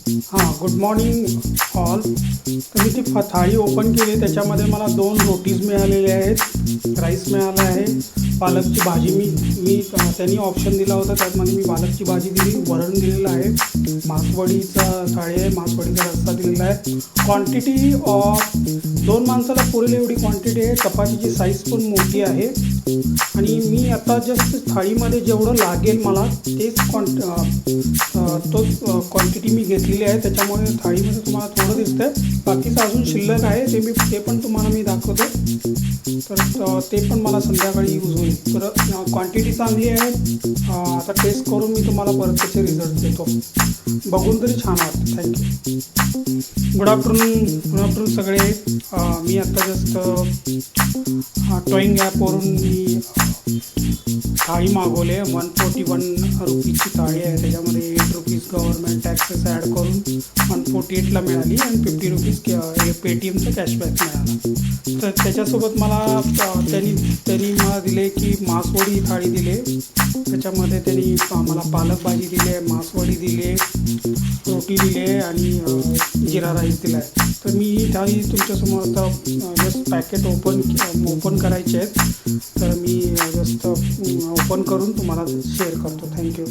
Good morning all. तर मी ती थाळी ओपन केली. त्याच्यामध्ये मला 2 रोटीज मिळालेले आहेत, राईस मिळाला आहे, पालकची भाजी मी त्यांनी ऑप्शन दिला होता, त्यामध्ये मी पालकची भाजी दिली, वरण दिलेलं आहे, मासवडीचा थाळी आहे, मासवडीचा रस्सा दिलेला आहे. क्वांटिटी 2 माणसाला पुरेल एवढी क्वांटिटी आहे. चपातीची साईज पण मोठी आहे आणि मी आता जस्ट थाळीमध्ये जेवढं लागेल मला तेच तोच क्वांटिटी मी घेतलेली आहे. त्याच्यामुळे थाळीमध्ये तुम्हाला थोडं दिसतंय, बाकीचं अजून शिल्लक आहे, ते पण तुम्हाला मी दाखवतो. तर ते पण मला संध्याकाळी यूज होईल. तर क्वांटिटी चांगली आहे. आता टेस्ट करून मी तुम्हाला परत त्याचे रिझल्ट देतो. बघून तरी छान वाटतं. थँक्यू. गुड आफ्टरनून सगळे. मी आता जस्ट टॉईंग ॲपवरून मी थाळी मागवले. 141 रुपीजची थाळी आहे. त्याच्यामध्ये 8 रुपीज गव्हर्नमेंट टॅक्सेस ॲड करून 148ला मिळाली आणि 50 रुपीज पेटीएमचं कॅशबॅक मिळाला. तर त्याच्यासोबत मला त्यांनी मला दिले की मासवडी थाळी दिले. त्याच्यामध्ये त्यांनी मला पालक भाजी दिली, मासवडी दिले, रोटी दिले आणि जिरा राईस दिला आहे. तर मी ही थाळी तुमच्यासमोर आता जस्ट पॅकेट ओपन करायचे आहेत. तर मी जस्ट ओपन करून तुम्हाला शेअर करतो. थँक्यू.